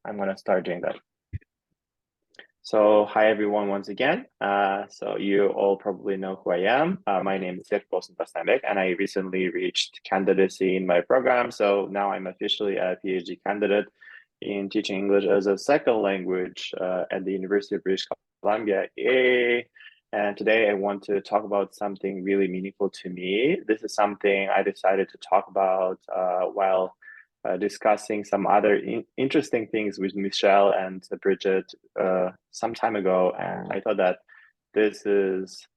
I'm gonna start doing that. So hi everyone once again. So you all probably know who I am. My name is Serikbolsyn and I recently reached candidacy in my program. So now I'm officially a PhD candidate in teaching English as a second language at the University of British Columbia. Yay! And today I want to talk about something really meaningful to me. This is something I decided to talk about while discussing some other interesting things with Michelle and Bridget some time ago. And I thought that this is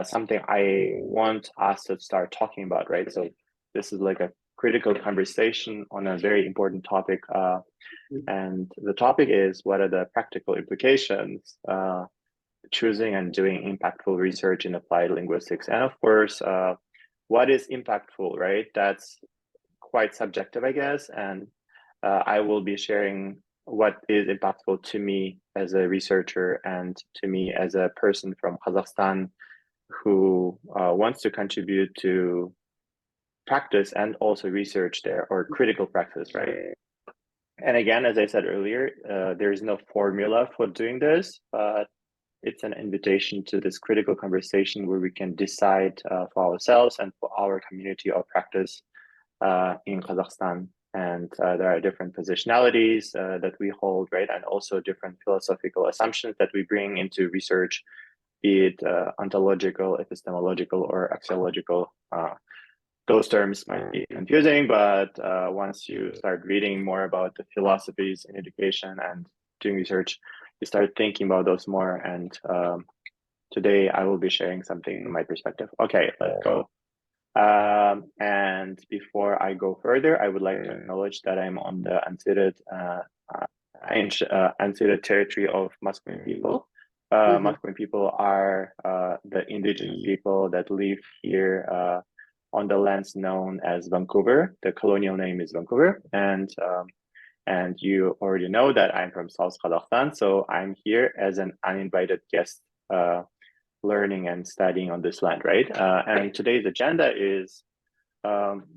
something I want us to start talking about, right? So this is like a critical conversation on a very important topic. And the topic is, what are the practical implications choosing and doing impactful research in applied linguistics? And of course, what is impactful, right? That's quite subjective, I guess. And I will be sharing what is impactful to me as a researcher and to me as a person from Kazakhstan who wants to contribute to practice and also research there, or critical practice, right? And again, as I said earlier, there is no formula for doing this, but it's an invitation to this critical conversation where we can decide for ourselves and for our community of practice in Kazakhstan. And there are different positionalities that we hold, right? And also different philosophical assumptions that we bring into research, be it ontological, epistemological, or axiological. Those terms might be confusing, but once you start reading more about the philosophies in education and doing research, you start thinking about those more. And today I will be sharing something in my perspective. Okay, let's go. And before I go further, I would like to acknowledge that I'm on the unceded territory of Musqueam people. Musqueam people are the indigenous people that live here on the lands known as Vancouver. The colonial name is Vancouver, and you already know that I'm from South Kazakhstan, so I'm here as an uninvited guest, learning and studying on this land, right? And today's agenda is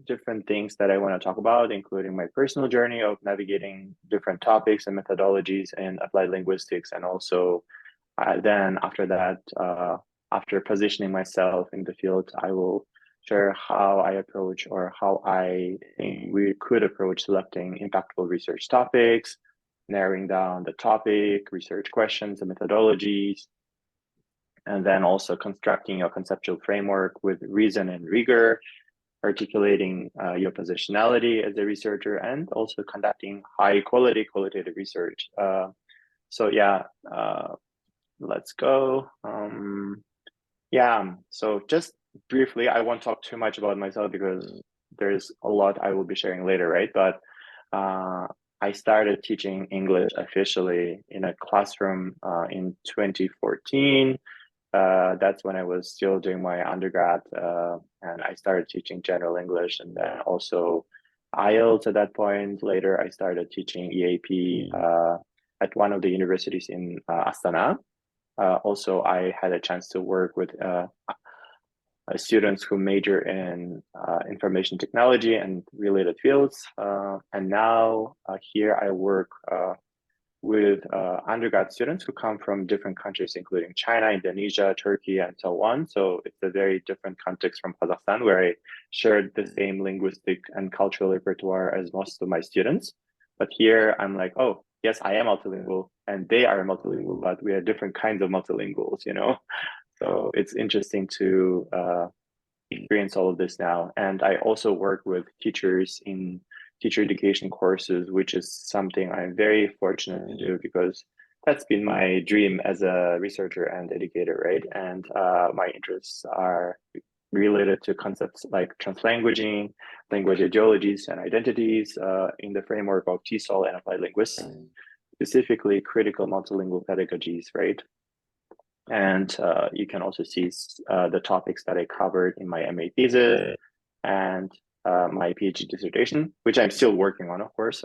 different things that I want to talk about, including my personal journey of navigating different topics and methodologies in applied linguistics, and also then after that, after positioning myself in the field, I will share how I approach, or how I think we could approach selecting impactful research topics, narrowing down the topic, research questions and methodologies, and then also constructing a conceptual framework with reason and rigor, articulating your positionality as a researcher, and also conducting high quality qualitative research. So yeah, let's go. Yeah, so just briefly, I won't talk too much about myself because there's a lot I will be sharing later, right? But I started teaching English officially in a classroom in 2014. That's when I was still doing my undergrad, and I started teaching general English, and then also IELTS at that point. Later, I started teaching EAP at one of the universities in Astana. Also, I had a chance to work with students who major in information technology and related fields. And now here I work with undergrad students who come from different countries, including China, Indonesia, Turkey, and so on. So it's a very different context from Kazakhstan, where I shared the same linguistic and cultural repertoire as most of my students. But here I'm like, oh, yes, I am multilingual, and they are multilingual, but we are different kinds of multilinguals, you know? So it's interesting to experience all of this now. And I also work with teachers in teacher education courses, which is something I'm very fortunate to do, because that's been my dream as a researcher and educator, right? And my interests are related to concepts like translanguaging, language ideologies and identities in the framework of TESOL and applied linguistics, specifically critical multilingual pedagogies, right? And you can also see the topics that I covered in my MA thesis and my PhD dissertation, which I'm still working on, of course.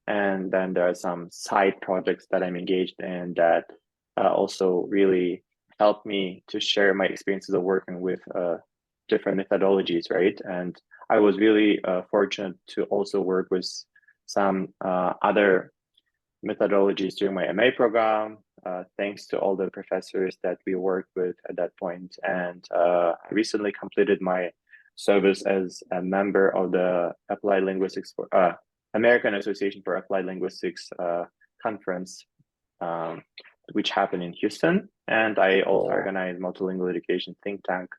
And then there are some side projects that I'm engaged in that also really helped me to share my experiences of working with different methodologies, right? And I was really fortunate to also work with some other methodologies during my MA program, thanks to all the professors that we worked with at that point. And I recently completed my service as a member of the Applied Linguistics for American Association for Applied Linguistics conference, which happened in Houston. And I also organized multilingual education think tank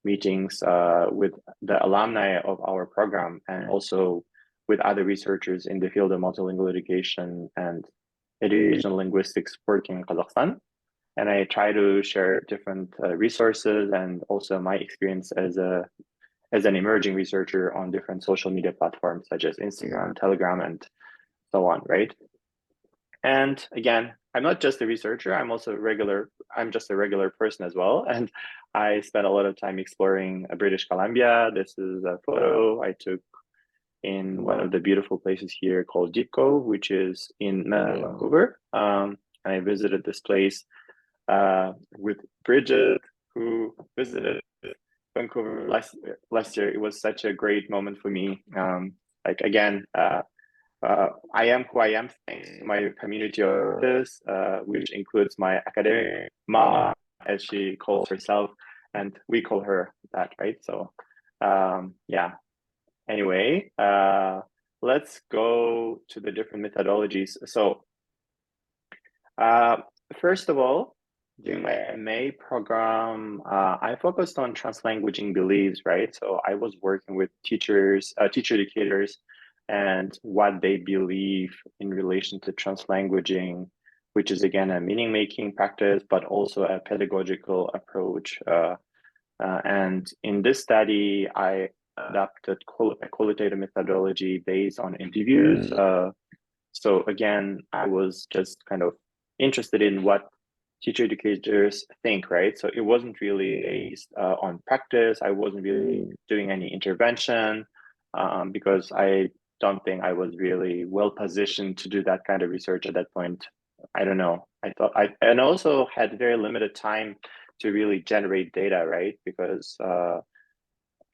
meetings with the alumni of our program, and also with other researchers in the field of multilingual education and educational linguistics working in Kazakhstan. And I try to share different resources and also my experience as an emerging researcher on different social media platforms such as Instagram, Telegram, and so on, right? And again, I'm not just a researcher, I'm just a regular person as well. And I spent a lot of time exploring British Columbia. This is a photo I took in one of the beautiful places here called Deep Cove, which is in Vancouver. I visited this place with Bridget, who visited Vancouver last year. It was such a great moment for me. Like again, I am who I am thanks to my community of this, which includes my academic mama, as she calls herself, and we call her that, right? So, yeah. Anyway, let's go to the different methodologies. So, first of all, during my MA program, I focused on translanguaging beliefs, right? So I was working with teachers, teacher educators, and what they believe in relation to translanguaging, which is again a meaning-making practice, but also a pedagogical approach. And in this study, I adapted a qualitative methodology based on interviews. So again, I was just kind of interested in what teacher educators think, right? So it wasn't really based on practice. I wasn't really doing any intervention because I don't think I was really well positioned to do that kind of research at that point. I don't know. And also had very limited time to really generate data, right? Because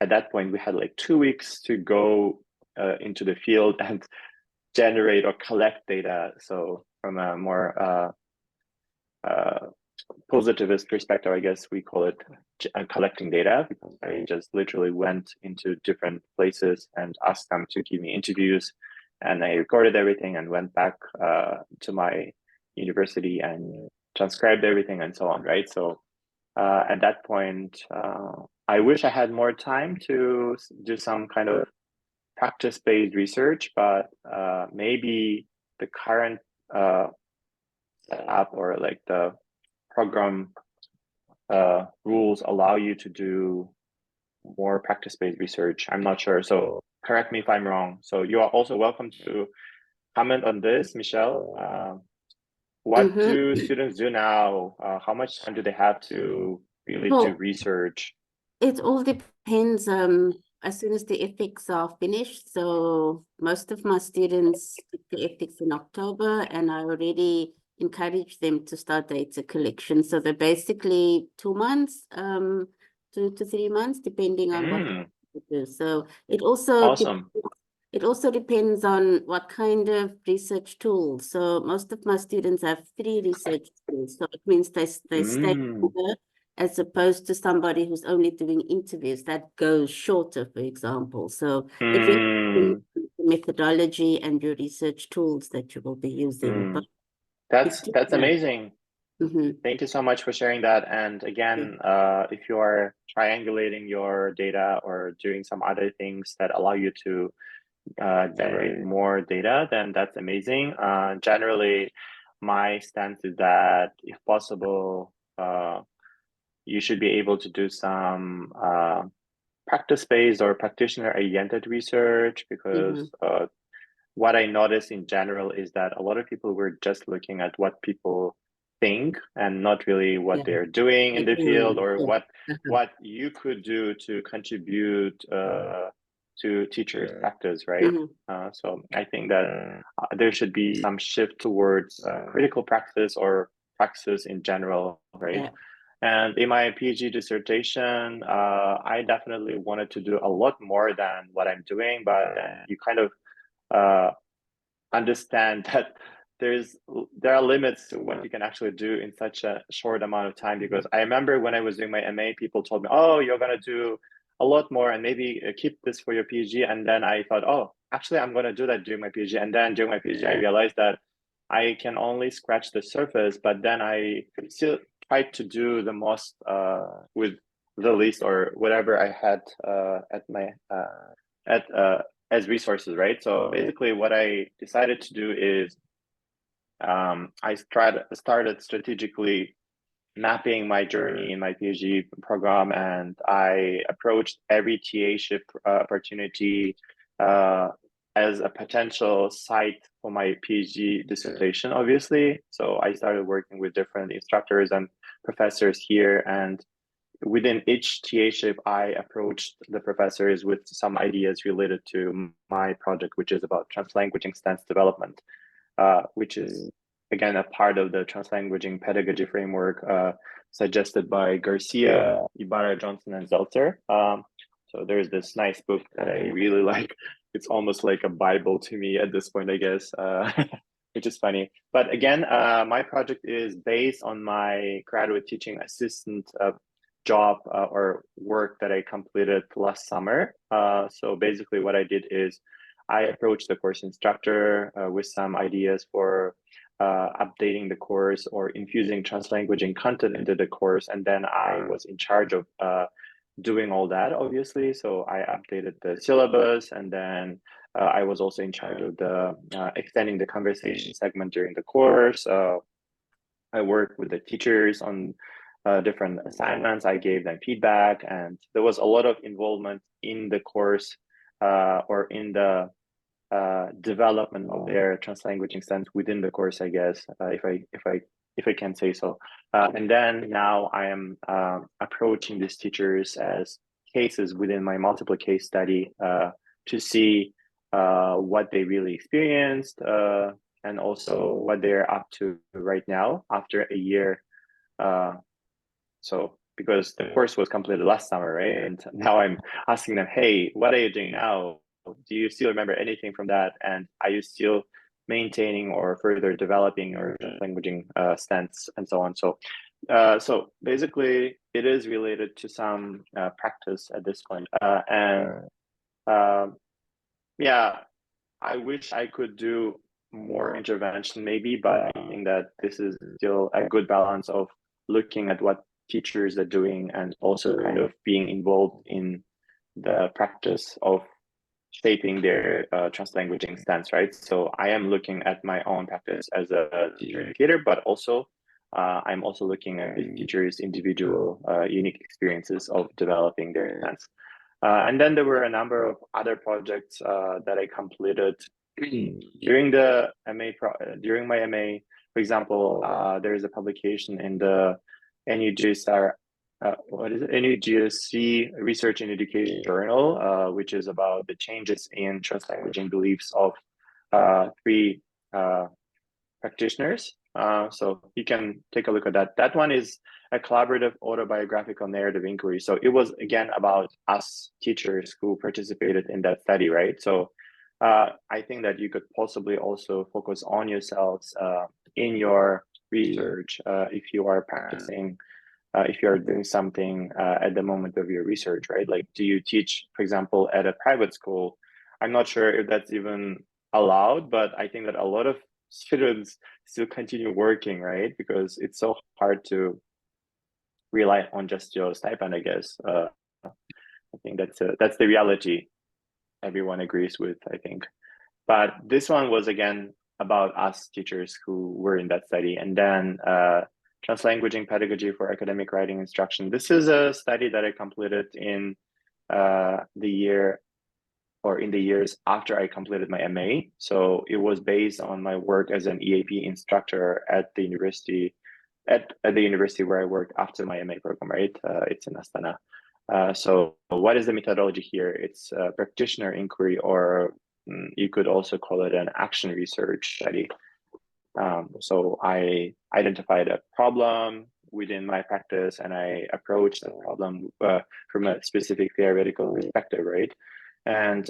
at that point we had like 2 weeks to go into the field and generate or collect data. So from a more positivist perspective, I guess we call it collecting data, because I just literally went into different places and asked them to give me interviews, and I recorded everything and went back to my university and transcribed everything and so on, right? So at that point, I wish I had more time to do some kind of practice-based research, but maybe the current setup or like the program rules allow you to do more practice-based research. I'm not sure, so correct me if I'm wrong. So you are also welcome to comment on this, Michelle. What do students do now? How much time do they have to really do research? It all depends. As soon as the ethics are finished, so most of my students did the ethics in October, and I already encourage them to start data collection. So they're basically 2 months, 2 to 3 months, depending on what they do. So it also it also depends on what kind of research tools. So most of my students have 3 research tools. So it means they stay longer, as opposed to somebody who's only doing interviews that goes shorter, for example. So it really depends on the methodology and your research tools that you will be using. But that's amazing. Thank you so much for sharing that. And again, if you are triangulating your data or doing some other things that allow you to generate more data, then that's amazing. Generally, my stance is that if possible, you should be able to do some practice-based or practitioner-oriented research, because what I notice in general is that a lot of people were just looking at what people think and not really what they're doing in the field, or what you could do to contribute to teachers' practice, right? So I think that there should be some shift towards critical practice or practice in general, right? And in my PhD dissertation, I definitely wanted to do a lot more than what I'm doing, but you kind of understand that there are limits to what you can actually do in such a short amount of time, because I remember when I was doing my MA, people told me, oh, you're going to do a lot more and maybe keep this for your PhD. And then I thought, oh, actually, I'm going to do that during my PhD. And then during my PhD, I realized that I can only scratch the surface, but then I still tried to do the most with the least or whatever I had at my as resources, right? So basically what I decided to do is I started strategically mapping my journey in my PhD program, and I approached every TA-ship opportunity as a potential site for my PhD dissertation, obviously. So I started working with different instructors and professors here, and within each TA-ship, I approached the professors with some ideas related to my project, which is about translanguaging stance development, which is, again, a part of the translanguaging pedagogy framework suggested by Garcia, Ibarra, Johnson, and Zeltzer. So there's this nice book that I really like. It's almost like a Bible to me at this point, I guess, which is funny. But again, my project is based on my graduate teaching assistant job or work that I completed last summer. So basically what I did is I approached the course instructor with some ideas for updating the course or infusing translanguaging content into the course. And then I was in charge of doing all that, obviously. So I updated the syllabus, and then I was also in charge of the extending the conversation segment during the course. I worked with the teachers on different assignments. I gave them feedback, and there was a lot of involvement in the course or in the development of their translanguaging stance within the course, I guess, if I can say so. And then now I am approaching these teachers as cases within my multiple case study to see what they really experienced and also what they're up to right now after a year. So because the course was completed last summer, right? And now I'm asking them, hey, what are you doing now? Do you still remember anything from that? And are you still maintaining or further developing your languaging stance and so on? So, so basically, it is related to some practice at this point. Yeah, I wish I could do more intervention maybe, but I think that this is still a good balance of looking at what teachers are doing and also kind of being involved in the practice of shaping their translanguaging stance, right? So I am looking at my own practice as a teacher educator, but also I'm also looking at the teachers' individual unique experiences of developing their stance. And then there were a number of other projects that I completed during the during my MA. For example, there is a publication in the NUGSE NUGSE Research in Education Journal, which is about the changes in translanguaging beliefs of 3 practitioners. So you can take a look at that. That one is a collaborative autobiographical narrative inquiry. So it was, again, about us teachers who participated in that study, right? So I think that you could possibly also focus on yourselves in your research if you are practicing, if you're doing something at the moment of your research, right? Like, do you teach, for example, at a private school? I'm not sure if that's even allowed, but I think that a lot of students still continue working, right? Because it's so hard to rely on just your stipend, I guess. I think that's the reality everyone agrees with, I think. But this one was, again, about us teachers who were in that study. And then translanguaging pedagogy for academic writing instruction. This is a study that I completed in in the years after I completed my MA. So it was based on my work as an EAP instructor at the university, at the university where I worked after my MA program, right? It's in Astana. So what is the methodology here? It's a practitioner inquiry, or you could also call it an action research study. So I identified a problem within my practice and I approached the problem from a specific theoretical perspective, right? And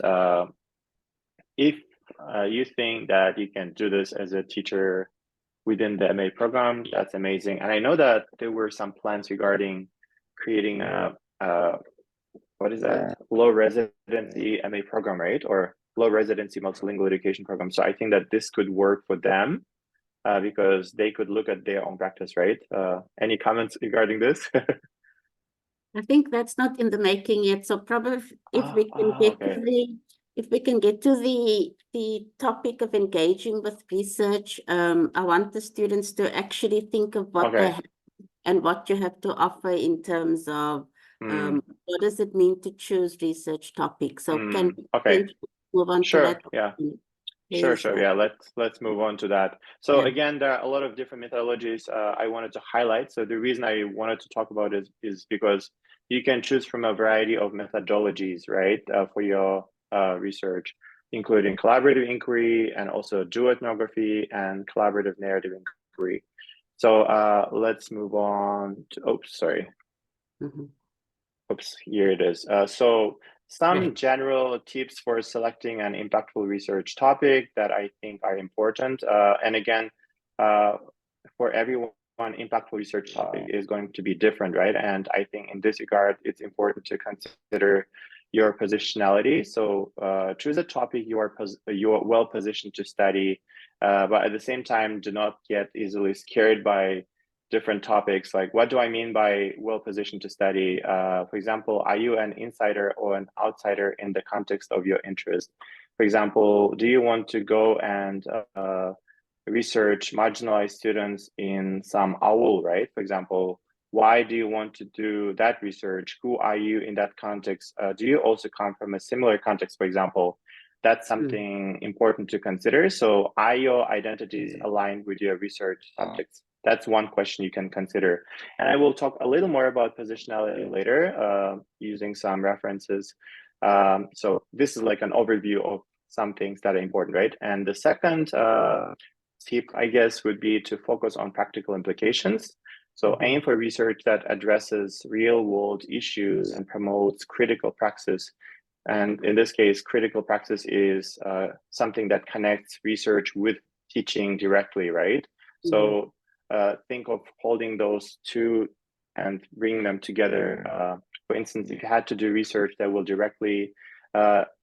if you think that you can do this as a teacher within the MA program, that's amazing. And I know that there were some plans regarding creating a what is that? Low residency MA program, right? Or low residency multilingual education program. So I think that this could work for them because they could look at their own practice, right? Any comments regarding this? I think that's not in the making yet. So probably if we can get to the topic of engaging with research, I want the students to actually think of what they have and what you have to offer in terms of what does it mean to choose research topics. So can we move on to that? Yeah. Please, Sure. Yeah, let's move on to that. So again, there are a lot of different methodologies I wanted to highlight. So the reason I wanted to talk about it is because you can choose from a variety of methodologies, right, for your research, including collaborative inquiry and also duoethnography and collaborative narrative inquiry. So let's move on to, oops, sorry. Oops, here it is. So some general tips for selecting an impactful research topic that I think are important. And again, for everyone, impactful research topic is going to be different, right? And I think in this regard, it's important to consider your positionality. So choose a topic you are well positioned to study, but at the same time, do not get easily scared by different topics. Like, what do I mean by well positioned to study? For example, are you an insider or an outsider in the context of your interest? For example, do you want to go and research marginalized students in some AUL, right? For example, why do you want to do that research? Who are you in that context? Do you also come from a similar context, for example? That's something important to consider. So are your identities aligned with your research subjects? That's one question you can consider. And I will talk a little more about positionality later using some references. So this is like an overview of some things that are important, right? And the second tip, I guess, would be to focus on practical implications. So aim for research that addresses real world issues and promotes critical praxis. And in this case, critical praxis is something that connects research with teaching directly, right? So think of holding those two and bringing them together. For instance, if you had to do research that will directly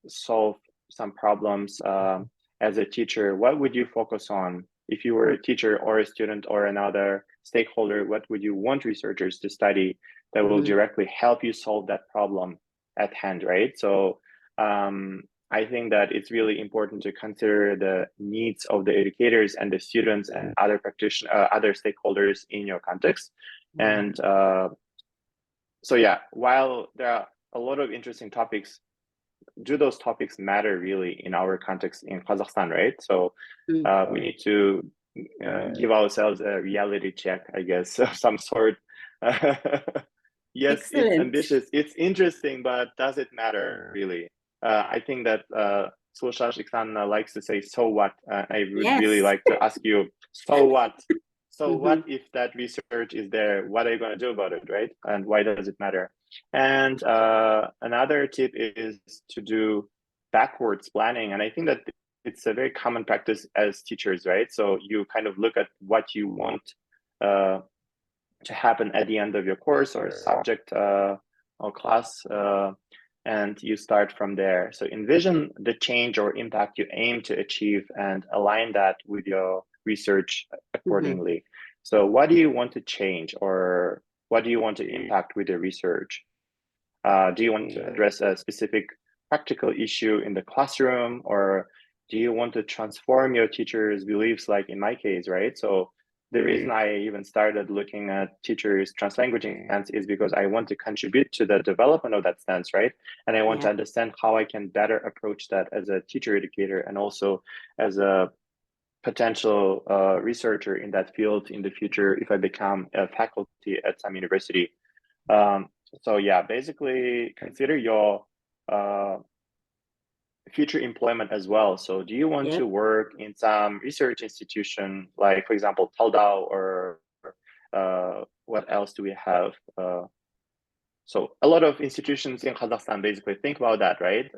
solve some problems as a teacher, what would you focus on? If you were a teacher or a student or another stakeholder, what would you want researchers to study that will directly help you solve that problem at hand, right? So I think that it's really important to consider the needs of the educators and the students and other practitioners, other stakeholders in your context. And so yeah, while there are a lot of interesting topics, do those topics matter really in our context in Kazakhstan, right? So we need to give ourselves a reality check, I guess, of some sort. Yes, Excellent. It's ambitious, it's interesting, but does it matter really? I think that Sulshash Iksan likes to say, so what? I would really like to ask you, so what? So what if that research is there? What are you going to do about it, right? And why does it matter? And another tip is to do backwards planning. And I think that it's a very common practice as teachers, right? So you kind of look at what you want to happen at the end of your course or subject or class, and you start from there. So envision the change or impact you aim to achieve and align that with your research accordingly. So what do you want to change, or what do you want to impact with your research? Do you want to address a specific practical issue in the classroom, or do you want to transform your teachers' beliefs, like in my case, right? So the reason I even started looking at teachers' translanguaging stance is because I want to contribute to the development of that stance, right? And I want to understand how I can better approach that as a teacher educator and also as a potential researcher in that field in the future if I become a faculty at some university. So yeah, basically consider your future employment as well. So do you want to work in some research institution, like for example, Taldao, or what else do we have? So a lot of institutions in Kazakhstan, basically think about that, right?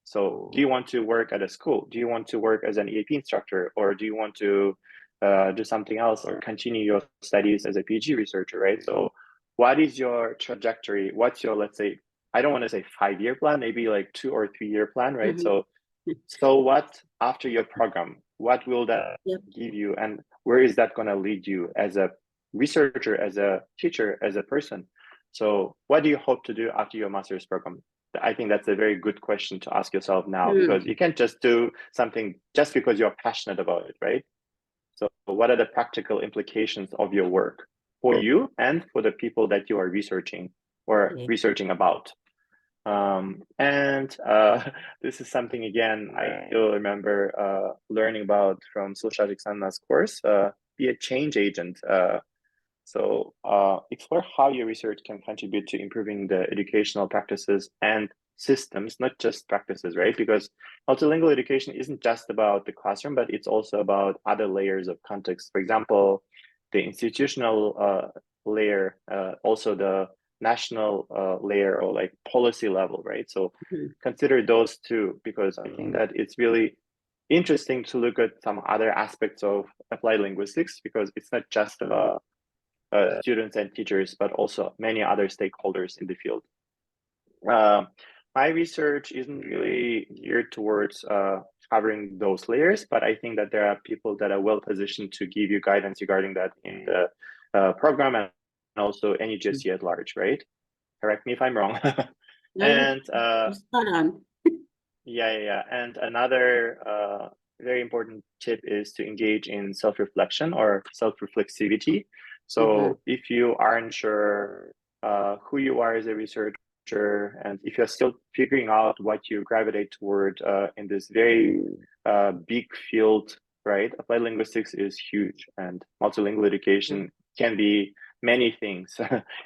So do you want to work at a school? Do you want to work as an EAP instructor? Or do you want to do something else or continue your studies as a PhD researcher, right? So what is your trajectory? What's your, let's say, I don't want to say 5-year plan, maybe like 2 or 3-year plan, right? So what after your program, what will that give you, and where is that going to lead you as a researcher, as a teacher, as a person? So what do you hope to do after your master's program? I think that's a very good question to ask yourself now, because you can't just do something just because you're passionate about it, right? So what are the practical implications of your work for you and for the people that you are researching or researching about? This is something, again, I still remember learning about from Sushajik Sanna's course, be a change agent. So explore how your research can contribute to improving the educational practices and systems, not just practices, right? Because multilingual education isn't just about the classroom, but it's also about other layers of context. For example, the institutional layer, also the national layer, or like policy level, right? So consider those two, because I think that it's really interesting to look at some other aspects of applied linguistics, because it's not just about students and teachers, but also many other stakeholders in the field. My research isn't really geared towards covering those layers, but I think that there are people that are well positioned to give you guidance regarding that in the program, and also NUGSE at large, right? Correct me if I'm wrong. And spot on. Yeah. And another very important tip is to engage in self-reflection or self-reflexivity. So if you aren't sure who you are as a researcher, and if you're still figuring out what you gravitate toward in this very big field, right? Applied linguistics is huge, and multilingual education can be many things.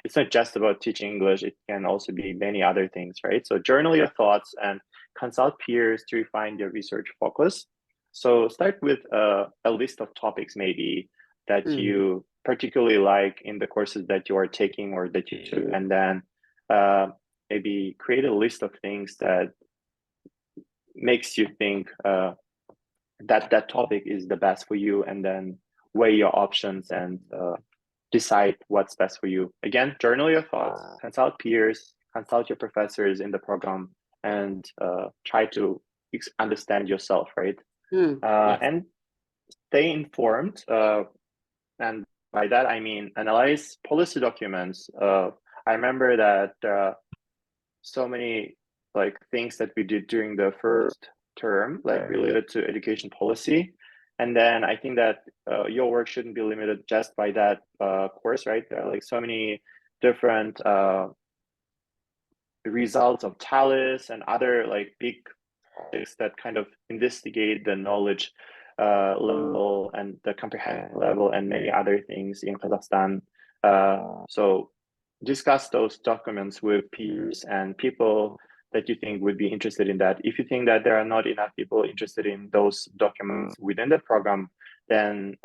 It's not just about teaching English, it can also be many other things, right? So journal your thoughts and consult peers to refine your research focus. So start with a list of topics maybe that you particularly like in the courses that you are taking or that you took, and then maybe create a list of things that makes you think that topic is the best for you, and then weigh your options and decide what's best for you. Again, journal your thoughts, consult peers, consult your professors in the program, and try to understand yourself, right? And stay informed. And by that, I mean, analyze policy documents. I remember that so many like things that we did during the first term, like related to education policy. And then I think that your work shouldn't be limited just by that course, right? There are like so many different results of TALIS and other like big projects that kind of investigate the knowledge level and the comprehension level and many other things in Kazakhstan. So discuss those documents with peers and people that you think would be interested in that. If you think that there are not enough people interested in those documents within the program, then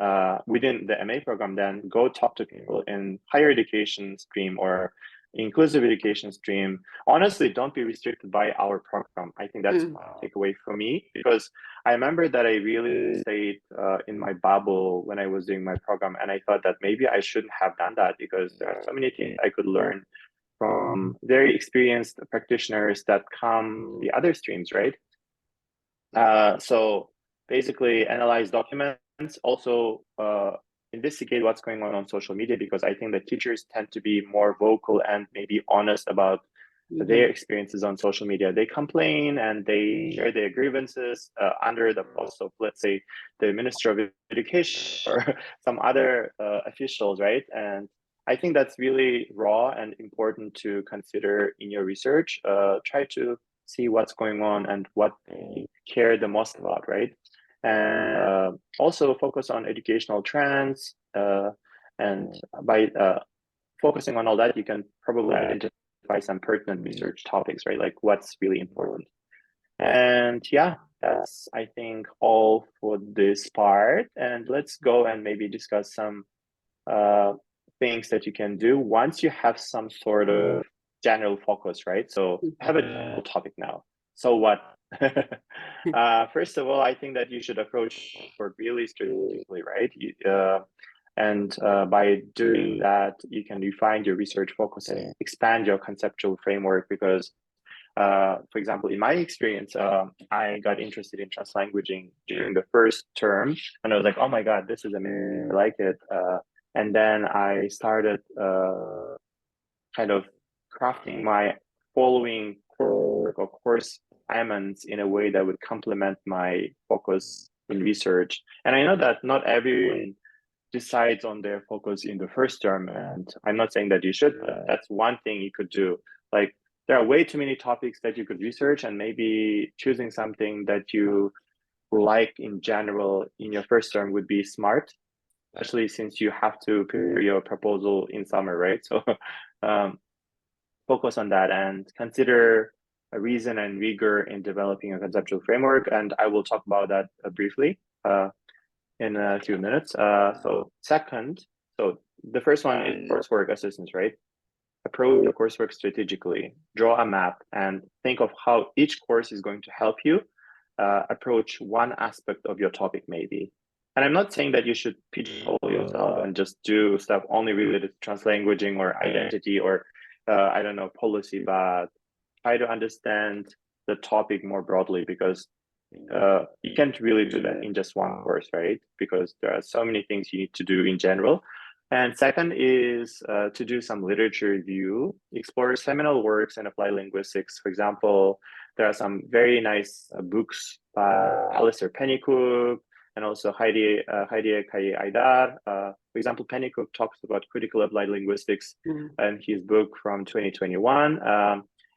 within the MA program, then go talk to people in higher education stream or inclusive education stream. Honestly, don't be restricted by our program. I think that's one takeaway for me, because I remember that I really stayed in my bubble when I was doing my program, and I thought that maybe I shouldn't have done that, because there are so many things I could learn from very experienced practitioners that come the other streams, right? So basically analyze documents, also investigate what's going on social media, because I think that teachers tend to be more vocal and maybe honest about their experiences on social media. They complain and they share their grievances under the post of, let's say, the Minister of Education or some other officials, right? And I think that's really raw and important to consider in your research. Try to see what's going on and what they care the most about, right? And also focus on educational trends. And by focusing on all that, you can probably identify some pertinent research topics, right? Like what's really important. And yeah, that's, I think, all for this part. And let's go and maybe discuss some things that you can do once you have some sort of general focus, right? So I have a general topic now. So what First of all, I think that you should approach work really strategically, right? By doing that, you can refine your research focus and expand your conceptual framework because, for example, in my experience, I got interested in translanguaging during the first term, and I was like, oh my God, this is amazing, I like it. And then I started kind of crafting my following course assignments in a way that would complement my focus in research. And I know that not everyone decides on their focus in the first term, and I'm not saying that you should, but that's one thing you could do. Like, there are way too many topics that you could research, and maybe choosing something that you like in general in your first term would be smart, especially since you have to prepare your proposal in summer, right? So focus on that and consider a reason and rigor in developing a conceptual framework. And I will talk about that briefly in a few minutes. So the first one is coursework assistance, right? Approach your coursework strategically, draw a map, and think of how each course is going to help you approach one aspect of your topic, maybe. And I'm not saying that you should pigeonhole yourself and just do stuff only related to translanguaging or identity or I don't know, policy, but try to understand the topic more broadly because you can't really do that in just one course, right? Because there are so many things you need to do in general. And second is to do some literature review, explore seminal works and apply linguistics. For example, there are some very nice books by Alistair Pennycook and also Heidi Kaye Aidar. For example, Pennycook talks about critical applied linguistics in his book from 2021.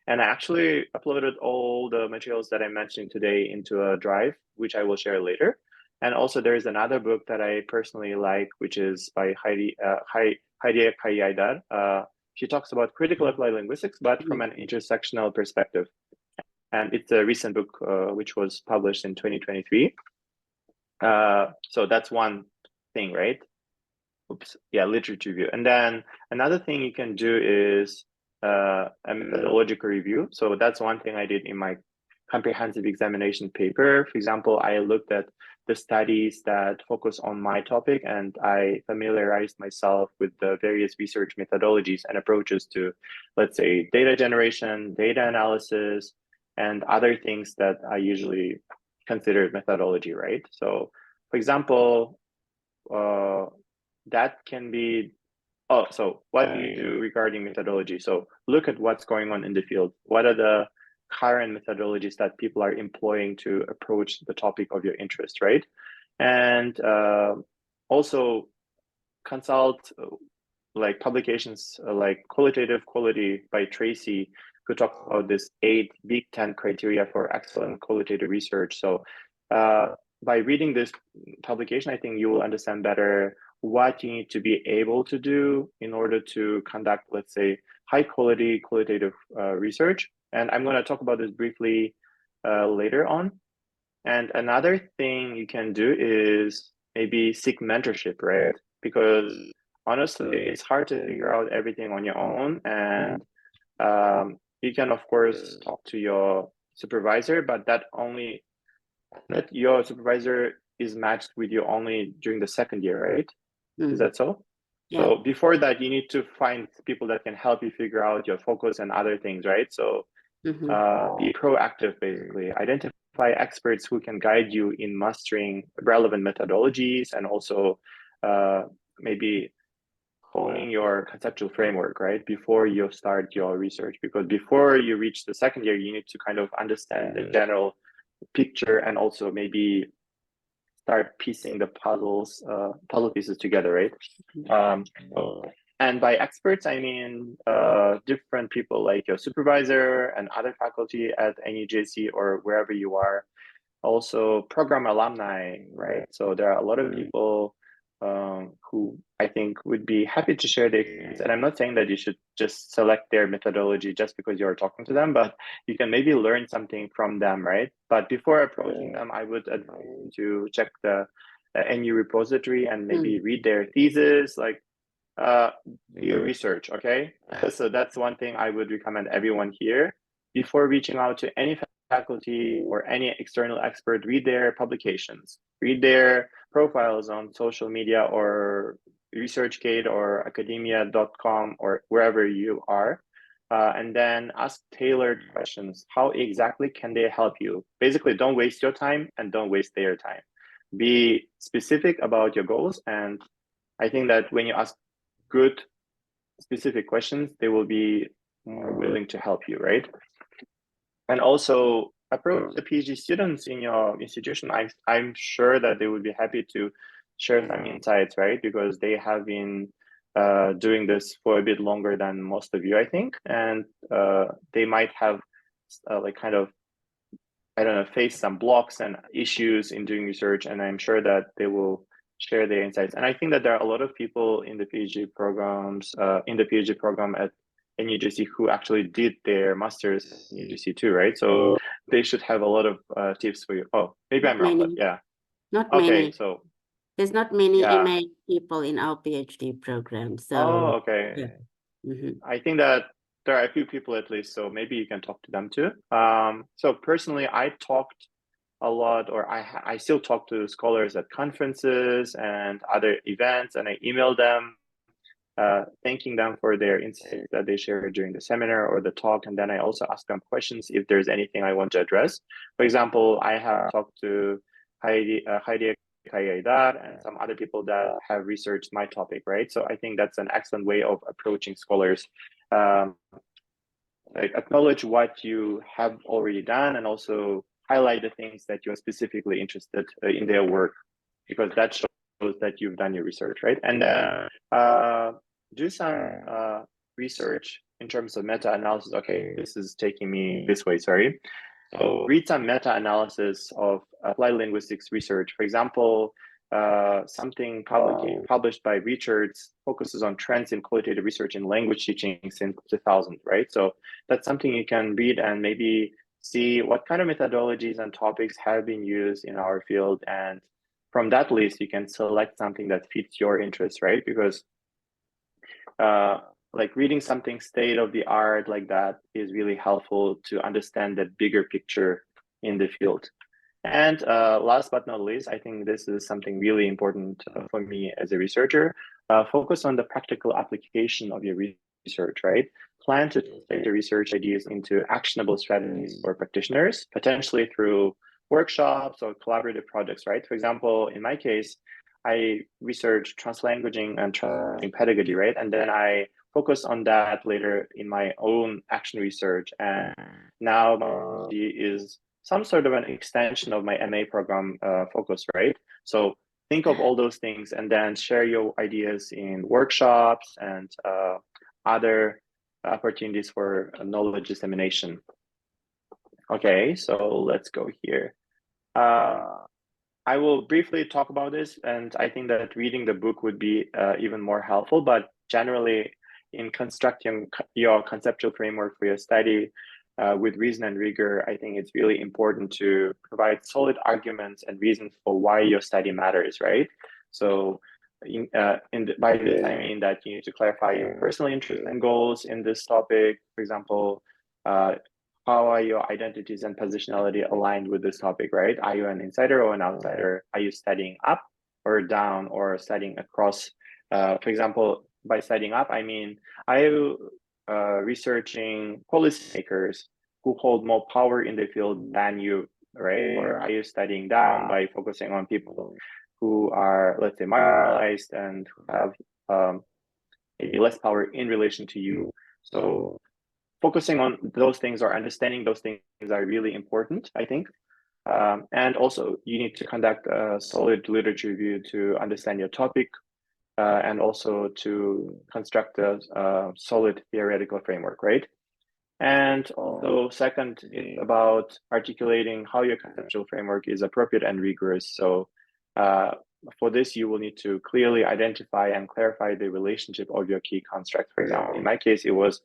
And I actually uploaded all the materials that I mentioned today into a drive, which I will share later. And also there is another book that I personally like, which is by Heidi Kaye Aidar. She talks about critical applied linguistics, but from an intersectional perspective. And it's a recent book, which was published in 2023. So that's one thing, right? Oops, yeah, literature review. And then another thing you can do is a methodological review. So that's one thing I did in my comprehensive examination paper. For example, I looked at the studies that focus on my topic and I familiarized myself with the various research methodologies and approaches to, let's say, data generation, data analysis, and other things that I usually consider methodology, right? So, for example, that can be, so what do you do regarding methodology? So look at what's going on in the field. What are the current methodologies that people are employing to approach the topic of your interest, right? And also consult like publications like Qualitative Quality by Tracy, who talks about this 8 Big 10 criteria for excellent qualitative research. So by reading this publication, I think you will understand better what you need to be able to do in order to conduct, let's say, high quality qualitative research. And I'm going to talk about this briefly later on. And another thing you can do is maybe seek mentorship, right? Because honestly, it's hard to figure out everything on your own. And you can, of course, talk to your supervisor, but that your supervisor is matched with you only during the second year, right? Is that so? Yeah. So before that, you need to find people that can help you figure out your focus and other things, right? So be proactive, basically. Identify experts who can guide you in mastering relevant methodologies and also maybe honing your conceptual framework, right? Before you start your research, because before you reach the second year, you need to kind of understand the general picture and also maybe start piecing the puzzle pieces together, right? And by experts, I mean different people like your supervisor and other faculty at NUGSE or wherever you are. Also program alumni, right? So there are a lot of people who I think would be happy to share their experience. And I'm not saying that you should just select their methodology just because you're talking to them, but you can maybe learn something from them, right? But before approaching them, I would advise you to check the NU repository and maybe read their thesis, like do your research, okay? So that's one thing I would recommend everyone here. Before reaching out to any faculty or any external expert, read their publications, read their profiles on social media or ResearchGate or academia.com or wherever you are, and then ask tailored questions. How exactly can they help you? Basically, don't waste your time and don't waste their time. Be specific about your goals, and I think that when you ask good specific questions, they will be more willing to help you, right? And also approach the PhD students in your institution. I'm sure that they would be happy to share some insights, right? Because they have been doing this for a bit longer than most of you, I think. And they might have like kind of, I don't know, face some blocks and issues in doing research. And I'm sure that they will share their insights. And I think that there are a lot of people in the PhD programs, in the PhD program at NUGSE who actually did their masters in UGC too, right? So they should have a lot of tips for you. Oh, maybe I'm wrong, but yeah. Not Okay, many. so there's not many yeah. MA people in our PhD program. So okay. Yeah. I think that there are a few people at least, so maybe you can talk to them too. So personally, I talked a lot, or I still talk to scholars at conferences and other events, and I email them, thanking them for their insights that they shared during the seminar or the talk. And then I also ask them questions if there's anything I want to address. For example, I have talked to Heidi Kayaidar and some other people that have researched my topic, right? So I think that's an excellent way of approaching scholars. Like acknowledge what you have already done and also highlight the things that you're specifically interested in their work, because that shows that you've done your research, right? And do some research in terms of meta-analysis. Okay, this is taking me this way, sorry. So read some meta-analysis of applied linguistics research. For example, something published by Richards focuses on trends in qualitative research in language teaching since 2000, right? So that's something you can read and maybe see what kind of methodologies and topics have been used in our field. And from that list, you can select something that fits your interest, right? Because like reading something state of the art like that is really helpful to understand the bigger picture in the field. And last but not least, I think this is something really important for me as a researcher. Focus on the practical application of your research, right? Plan to take the research ideas into actionable strategies for practitioners, potentially through workshops or collaborative projects, right? For example, in my case, I researched translanguaging and translating pedagogy, right? And then I focus on that later in my own action research. And now is some sort of an extension of my MA program focus, right? So think of all those things and then share your ideas in workshops and other opportunities for knowledge dissemination. Okay, so let's go here. I will briefly talk about this, and I think that reading the book would be even more helpful, but generally in constructing your conceptual framework for your study with reason and rigor, I think it's really important to provide solid arguments and reasons for why your study matters, right? So by this, I mean that you need to clarify your personal interests and goals in this topic. For example, how are your identities and positionality aligned with this topic, right? Are you an insider or an outsider? Are you studying up or down or studying across? For example, by studying up, I mean, are you researching policymakers who hold more power in the field than you, right? Or are you studying down by focusing on people who are, let's say, marginalized and who have maybe less power in relation to you? So focusing on those things or understanding those things are really important, I think. And also you need to conduct a solid literature review to understand your topic and also to construct a solid theoretical framework, right? And also second is about articulating how your conceptual framework is appropriate and rigorous. So for this, you will need to clearly identify and clarify the relationship of your key constructs. For example, in my case, it was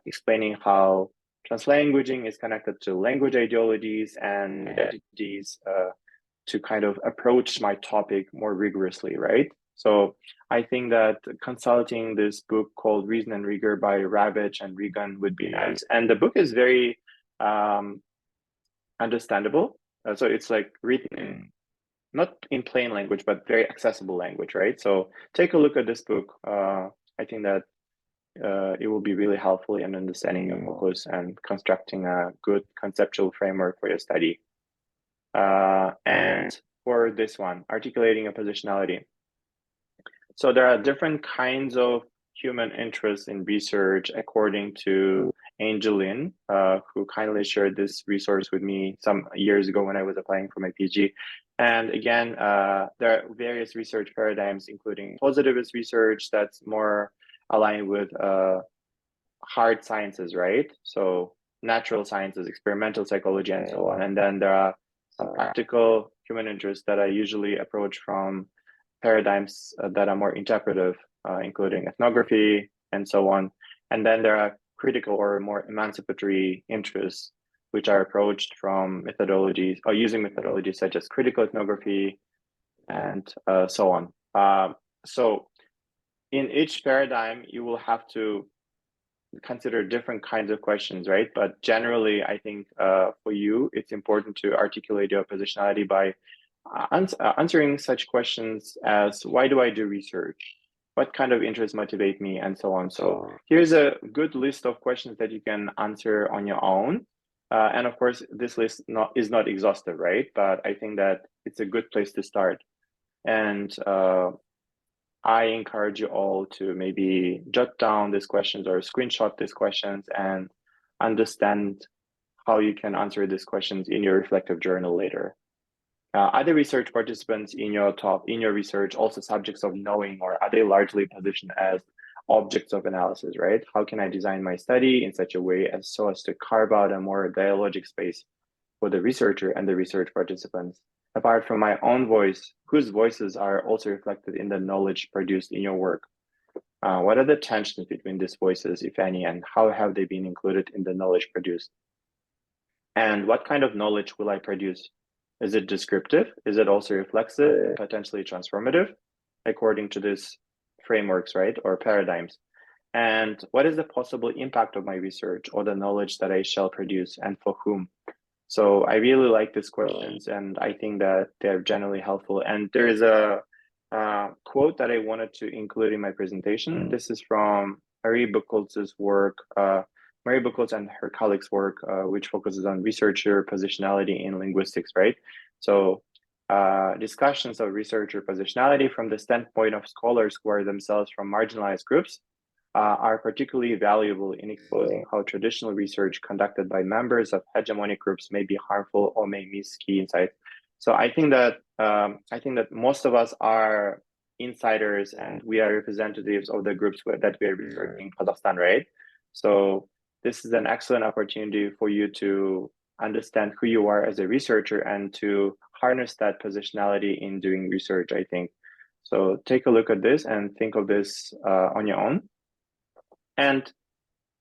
explaining how translanguaging is connected to language ideologies and identities to kind of approach my topic more rigorously, right? So I think that consulting this book called Reason and Rigor by Ravitch and Regan would be nice. And the book is very understandable. So it's like written in, not in plain language, but very accessible language, right? So take a look at this book. I think that it will be really helpful in understanding your focus and constructing a good conceptual framework for your study. And for this one, articulating a positionality. So there are different kinds of human interests in research, according to Angeline, who kindly shared this resource with me some years ago when I was applying for my PG. And again, there are various research paradigms, including positivist research that's more aligned with hard sciences, right? So natural sciences, experimental psychology, and so on. And then there are some practical human interests that I usually approach from paradigms that are more interpretive, including ethnography and so on. And then there are critical or more emancipatory interests, which are approached from methodologies or using methodologies such as critical ethnography and so on. So in each paradigm, you will have to consider different kinds of questions, right? But generally, I think for you, it's important to articulate your positionality by answering such questions as, why do I do research? What kind of interests motivate me, and so on. So here's a good list of questions that you can answer on your own. And of course, this list is not exhaustive, right? But I think that it's a good place to start. And I encourage you all to maybe jot down these questions or screenshot these questions and understand how you can answer these questions in your reflective journal later. Other research participants in your research also subjects of knowing, or are they largely positioned as objects of analysis, right? How can I design my study in such a way as to carve out a more dialogic space for the researcher and the research participants? Apart from my own voice, whose voices are also reflected in the knowledge produced in your work? What are the tensions between these voices, if any, and how have they been included in the knowledge produced? And what kind of knowledge will I produce? Is it descriptive? Is it also reflexive, potentially transformative, according to these frameworks, right, or paradigms? And what is the possible impact of my research or the knowledge that I shall produce, and for whom? So I really like these questions, and I think that they're generally helpful. And there is a quote that I wanted to include in my presentation. This is from Marie Buchholz's work, Marie Buchholz and her colleagues' work, which focuses on researcher positionality in linguistics, right? So discussions of researcher positionality from the standpoint of scholars who are themselves from marginalized groups are particularly valuable in exposing how traditional research conducted by members of hegemonic groups may be harmful or may miss key insights. So I think that most of us are insiders, and we are representatives of the groups that we are researching in Kazakhstan, right? So this is an excellent opportunity for you to understand who you are as a researcher and to harness that positionality in doing research, I think. So take a look at this and think of this on your own. And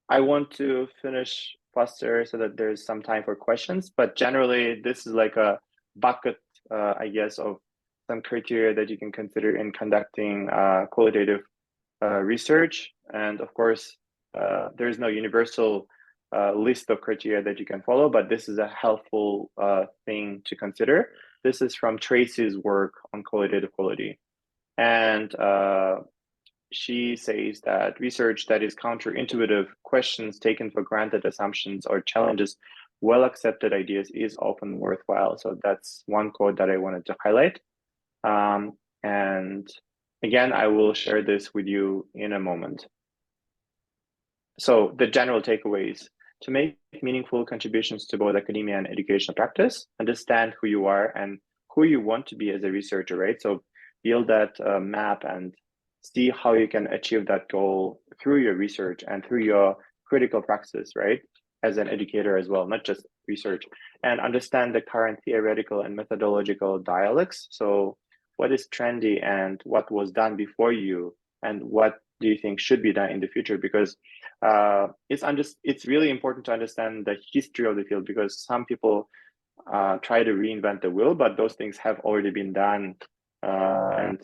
I want to finish faster so that there's some time for questions, but generally this is like a bucket, I guess, of some criteria that you can consider in conducting qualitative research. And of course, there is no universal list of criteria that you can follow, but this is a helpful thing to consider. This is from Tracy's work on qualitative quality. And she says that research that is counterintuitive, questions taken for granted assumptions, or challenges well accepted ideas is often worthwhile. So that's one quote that I wanted to highlight. And again, I will share this with you in a moment. So the general takeaways: to make meaningful contributions to both academia and educational practice, understand who you are and who you want to be as a researcher, right? So build that map and see how you can achieve that goal through your research and through your critical practice, right? As an educator as well, not just research. And understand the current theoretical and methodological dialects. So what is trendy and what was done before you, and what do you think should be done in the future? Because it's really important to understand the history of the field, because some people try to reinvent the wheel, but those things have already been done. And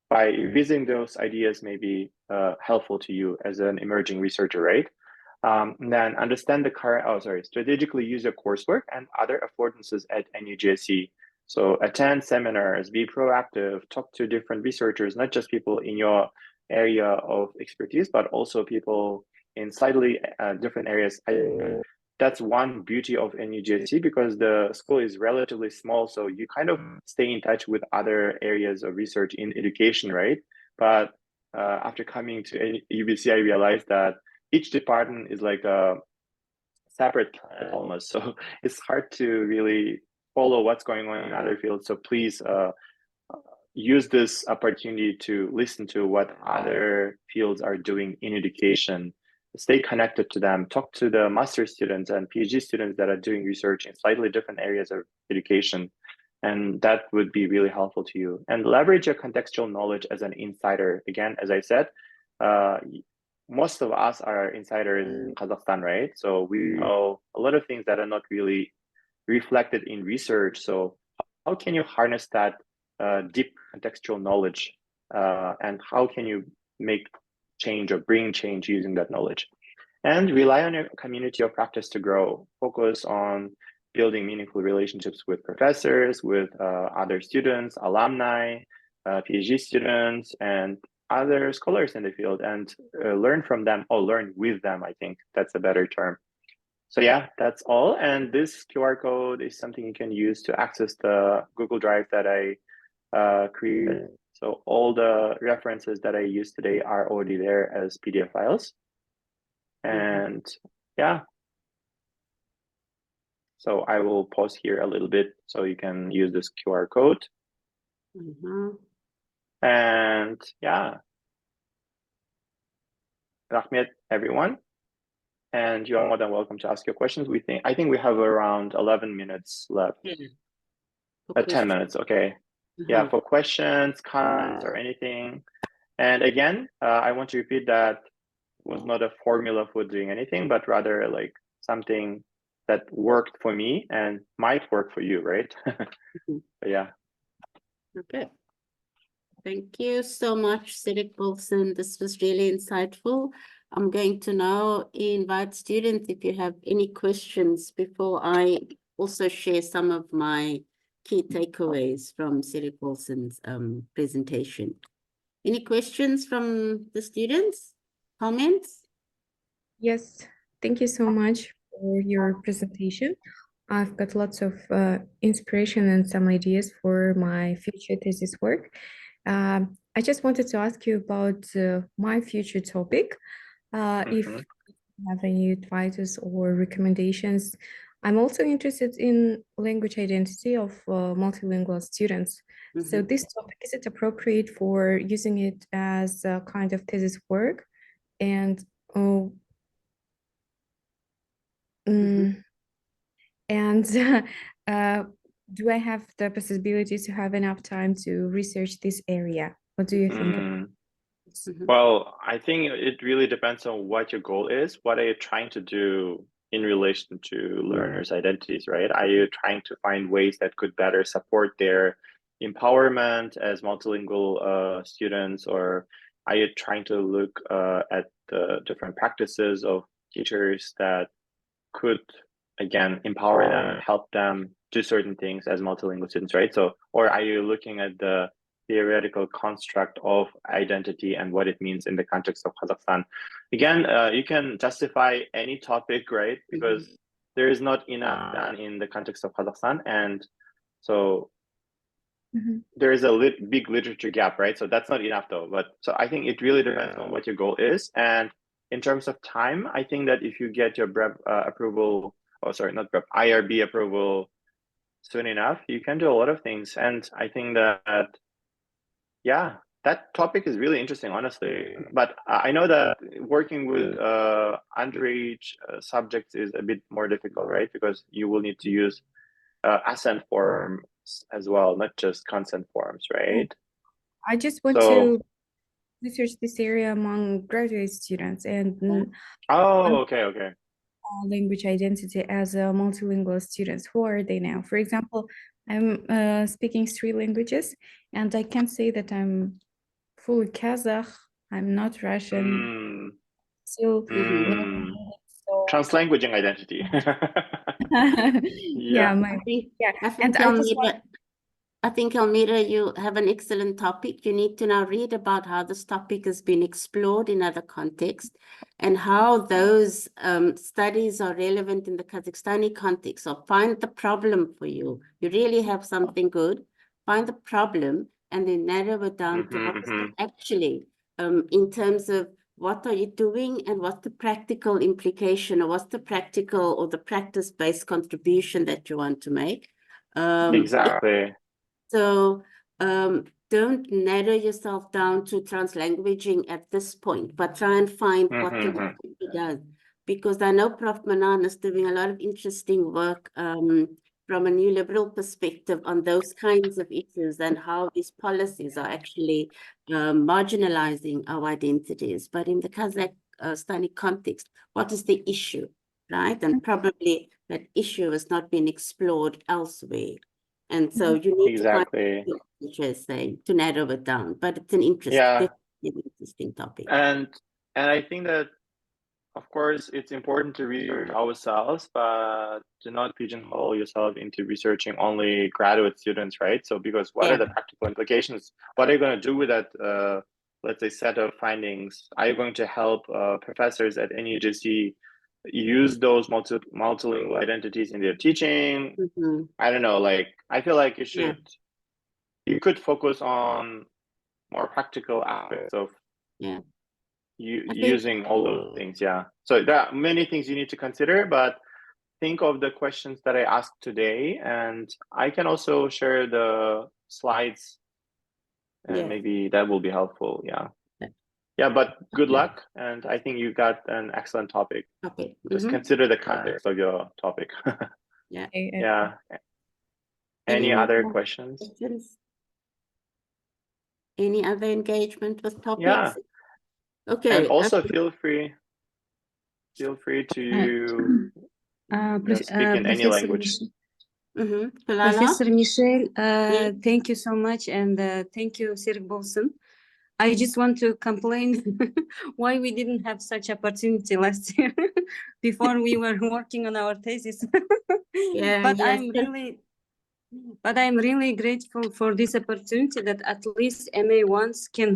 by revisiting those ideas may be helpful to you as an emerging researcher, right? And then understand the strategically use your coursework and other affordances at NUGSE. So attend seminars, be proactive, talk to different researchers, not just people in your area of expertise, but also people in slightly different areas. That's one beauty of NUGSE, because the school is relatively small, so you kind of stay in touch with other areas of research in education, right? But after coming to UBC, I realized that each department is like a separate planet almost. So it's hard to really follow what's going on in other fields. So please use this opportunity to listen to what other fields are doing in education. Stay connected to them. Talk to the master students and PhD students that are doing research in slightly different areas of education. And that would be really helpful to you. And leverage your contextual knowledge as an insider. Again, as I said, most of us are insiders in Kazakhstan, right? So we know a lot of things that are not really reflected in research. So how can you harness that deep contextual knowledge, and how can you make change or bring change using that knowledge? And rely on your community of practice to grow. Focus on building meaningful relationships with professors, with other students, alumni, PhD students, and other scholars in the field, and learn from them, or learn with them. I think that's a better term. So yeah, that's all. And this QR code is something you can use to access the Google Drive that I created. So all the references that I used today are already there as PDF files. And yeah, so I will pause here a little bit so you can use this QR code. And yeah, Rahmet, everyone. And you are more than welcome to ask your questions. I think we have around 11 minutes left. 10 minutes, okay. Yeah, for questions, comments, or anything. And again, I want to repeat that was not a formula for doing anything, but rather like something that worked for me and might work for you, right? But yeah. Okay. Thank you so much, Serikbolsyn. This was really insightful. I'm going to now invite students if you have any questions before I also share some of my key takeaways from Serikbolsyn's presentation. Any questions from the students? Comments? Yes, thank you so much for your presentation. I've got lots of inspiration and some ideas for my future thesis work. I just wanted to ask you about my future topic. If you have any advices or recommendations. I'm also interested in language identity of multilingual students. So this topic, is it appropriate for using it as a kind of thesis work? And do I have the possibility to have enough time to research this area? What do you think? Well, I think it really depends on what your goal is. What are you trying to do in relation to learners' identities, right? Are you trying to find ways that could better support their empowerment as multilingual students, or are you trying to look at the different practices of teachers that could, again, empower them, help them do certain things as multilingual students, right? So, or are you looking at the theoretical construct of identity and what it means in the context of Kazakhstan? Again, you can justify any topic, right? Because there is not enough done in the context of Kazakhstan. And so there is a big literature gap, right? So that's not enough though. But so I think it really depends on what your goal is. And in terms of time, I think that if you get your BREP approval, IRB approval soon enough, you can do a lot of things. And I think that, yeah, that topic is really interesting, honestly. But I know that working with underage subjects is a bit more difficult, right? Because you will need to use assent forms as well, not just consent forms, right? I just want to research this area among graduate students and okay. Language identity as a multilingual students. Who are they now? For example, I'm speaking 3 languages, and I can say that I'm fully Kazakh. I'm not Russian. So Translanguaging identity. Yeah, I think, yeah. I think, And I just want, Almira, you have an excellent topic. You need to now read about how this topic has been explored in other contexts and how those studies are relevant in the Kazakhstani context. So find the problem for you. You really have something good. Find the problem and then narrow it down to what is it actually in terms of what are you doing and what's the practical implication or what's the practical or the practice-based contribution that you want to make. Exactly. So don't narrow yourself down to translanguaging at this point, but try and find what the does. Because I know Prof. Manan is doing a lot of interesting work from a new liberal perspective on those kinds of issues and how these policies are actually marginalizing our identities. But in the Kazakhstani context, what is the issue, right? And probably that issue has not been explored elsewhere. And so you need to find what the teacher is saying to narrow it down. But it's an interesting topic. And I think that, of course, it's important to research ourselves, but do not pigeonhole yourself into researching only graduate students, right? So because what are the practical implications? What are you going to do with that, let's say, set of findings? Are you going to help professors at NUGSE use those multilingual identities in their teaching? I don't know, like, I feel like you could focus on more practical aspects of using all those things. So there are many things you need to consider, but think of the questions that I asked today, and I can also share the slides, and maybe that will be helpful. But good luck, and I think you got an excellent topic. Just consider the context of your topic. Any other questions? Any other engagement with topics? Okay. And also feel free to speak in any language. Professor Michelle, thank you so much, and thank you, Serikbolsyn. I just want to complain why we didn't have such opportunity last year before we were working on our thesis. But I'm really grateful for this opportunity that at least MA1s can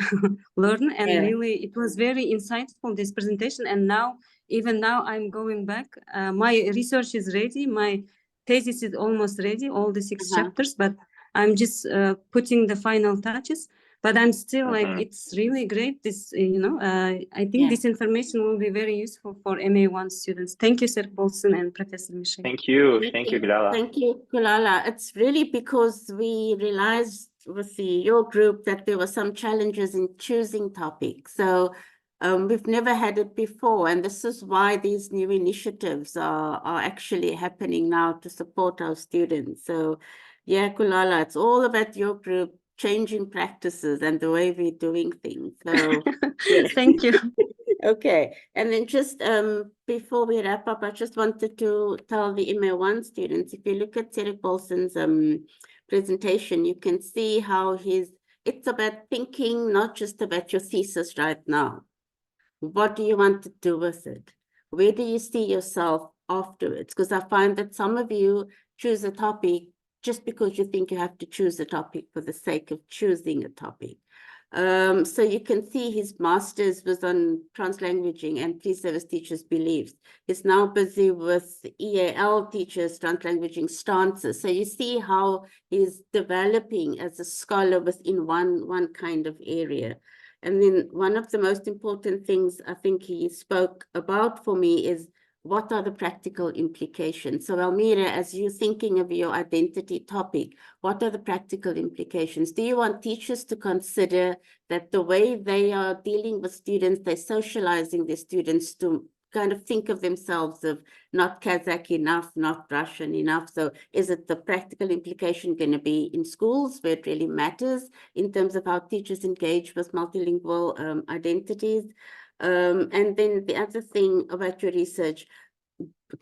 learn, and really it was very insightful, this presentation. And now, even now, I'm going back. My research is ready. My thesis is almost ready, all the 6 chapters, but I'm just putting the final touches. But I'm still like, it's really great. This, I think this information will be very useful for MA1 students. Thank you, Serikbolsyn and Professor Michelle. Thank you, Gulala. Thank you, Gulala. It's really because we realized with your group that there were some challenges in choosing topics. So we've never had it before, and this is why these new initiatives are actually happening now to support our students. So Gulala, it's all about your group changing practices and the way we're doing things. So thank you. Okay, and then just before we wrap up, I just wanted to tell the MA1 students, if you look at Serikbolsyn's presentation, you can see how it's about thinking, not just about your thesis right now. What do you want to do with it? Where do you see yourself afterwards? Because I find that some of you choose a topic just because you think you have to choose a topic for the sake of choosing a topic. So you can see his master's was on translanguaging and pre-service teachers' beliefs. He's now busy with EAL teachers' translanguaging stances. So you see how he's developing as a scholar within one kind of area. And then one of the most important things I think he spoke about for me is what are the practical implications? So Almira, as you're thinking of your identity topic, what are the practical implications? Do you want teachers to consider that the way they are dealing with students, they're socializing their students to kind of think of themselves of not Kazakh enough, not Russian enough? So is it the practical implication going to be in schools where it really matters in terms of how teachers engage with multilingual identities? And then the other thing about your research,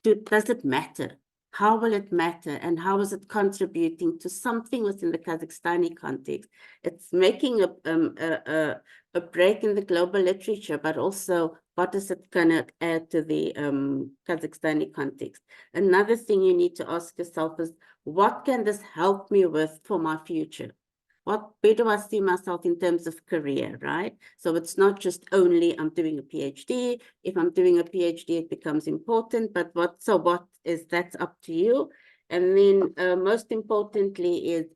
does it matter? How will it matter? And how is it contributing to something within the Kazakhstani context? It's making a break in the global literature, but also what is it going to add to the Kazakhstani context? Another thing you need to ask yourself is, what can this help me with for my future? Where do I see myself in terms of career, right? So it's not just only I'm doing a PhD. If I'm doing a PhD, it becomes important, but what is, that's up to you. And then most importantly is,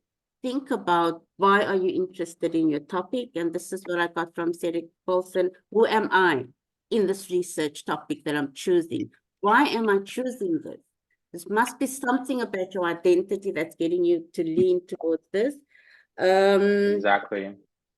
think about, why are you interested in your topic? And this is what I got from Serikbolsyn. Who am I in this research topic that I'm choosing? Why am I choosing this? This must be something about your identity that's getting you to lean towards this. Exactly.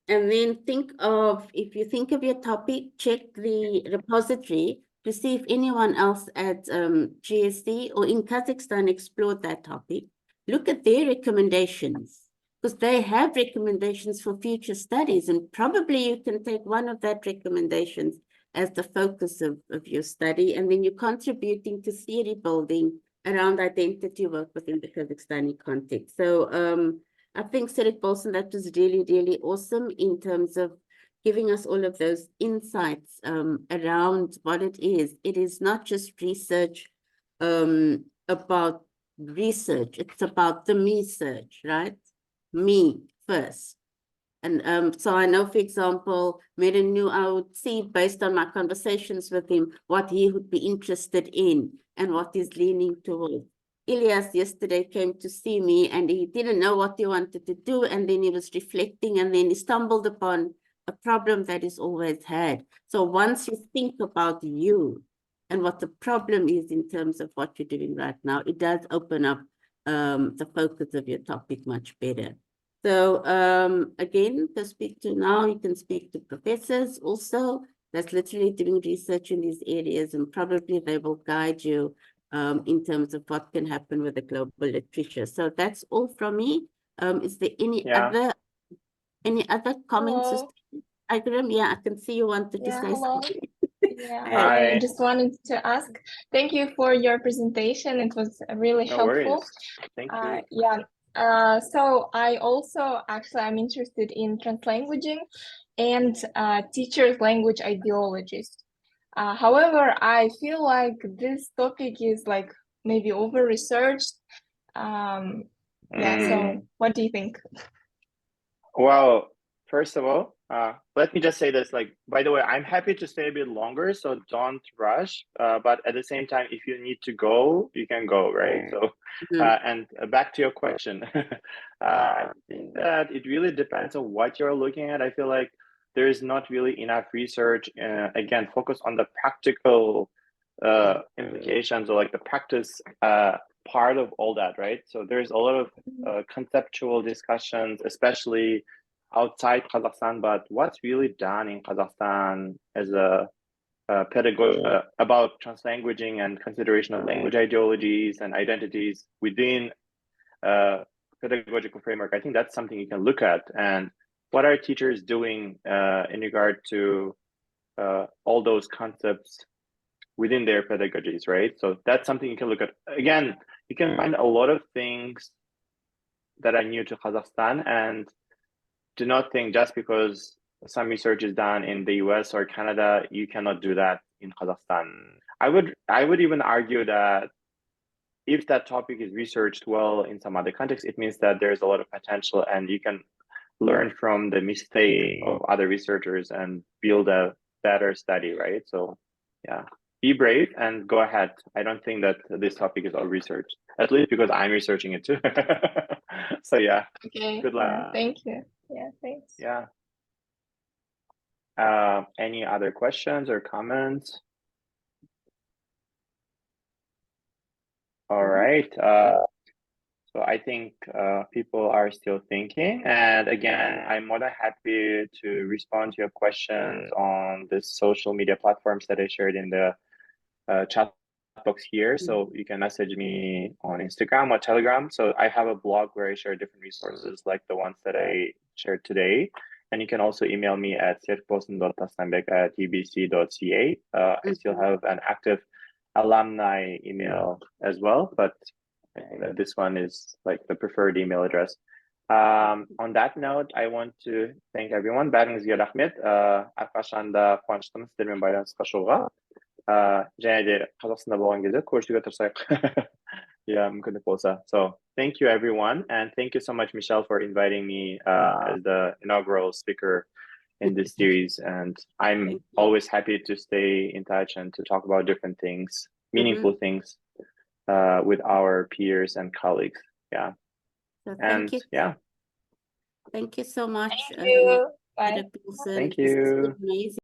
And then think of, if you think of your topic, check the repository to see if anyone else at GSC or in Kazakhstan explored that topic. Look at their recommendations, because they have recommendations for future studies, and probably you can take one of that recommendations as the focus of your study, and then you're contributing to theory building around identity work within the Kazakhstani context. So I think, Serikbolsyn, that was really, really awesome in terms of giving us all of those insights around what it is. It is not just research about research, it's about the me search, right? Me first. And so I know, for example, Medan knew I would see, based on my conversations with him, what he would be interested in and what he's leaning towards. Ilyas yesterday came to see me and he didn't know what he wanted to do, and then he was reflecting, and then he stumbled upon a problem that he's always had. So once you think about you and what the problem is in terms of what you're doing right now, it does open up the focus of your topic much better. So again, to speak to now, you can speak to professors also that's literally doing research in these areas, and probably they will guide you in terms of what can happen with the global literature. So that's all from me. Is there any other comments? Ikram, yeah, I can see you wanted to say hello. something. Yeah, Hi. I just wanted to ask, thank you for your presentation. It was really No helpful. worries. Thank you. Yeah. So I also I'm interested in translanguaging and teachers' language ideologies. However, I feel like this topic is like maybe over-researched. So what do you think? Well, first of all, let me just say this, like, by the way, I'm happy to stay a bit longer, so don't rush. But at the same time, if you need to go, you can go, right? So, and back to your question, I think that it really depends on what you're looking at. I feel like there is not really enough research, again, focus on the practical implications, or like the practice part of all that, right? So there's a lot of conceptual discussions, especially outside Kazakhstan, but what's really done in Kazakhstan as a pedagogy about translanguaging and consideration of language ideologies and identities within pedagogical framework, I think that's something you can look at. And what are teachers doing in regard to all those concepts within their pedagogies, right? So that's something you can look at. Again, you can find a lot of things that are new to Kazakhstan, and do not think just because some research is done in the US or Canada, you cannot do that in Kazakhstan. I would even argue that if that topic is researched well in some other context, it means that there's a lot of potential, and you can learn from the mistake of other researchers and build a better study, right? So yeah, be brave and go ahead. I don't think that this topic is all researched, at least because I'm researching it too. So yeah, Okay. good luck. Thank you. Yeah, thanks. Yeah. Any other questions or comments? All right. So I think people are still thinking. And again, I'm more than happy to respond to your questions on the social media platforms that I shared in the chat box here. So you can message me on Instagram or Telegram. So I have a blog where I share different resources like the ones that I shared today. And you can also email me at serikbolsyn.tasnambek@ubc.ca. I still have an active alumni email as well, but I think that this one is like the preferred email address. On that note, I want to thank everyone. Бәріңізге рахмет. Әрқашан да қуаныштымын сіздермен байланысқа шығуға. Және де Қазақстанда болған кезде көрісуге тырысайық. Yeah, мүмкіндік болса. So thank you everyone, and thank you so much, Michelle, for inviting me as the inaugural speaker in this series. And I'm always happy to stay in touch and to talk about different things, meaningful things, with our peers and colleagues. Yeah. So And thank you. yeah. Thank you so much. Thank you. Bye. Serikbolsyn. Thank This has you. been amazing.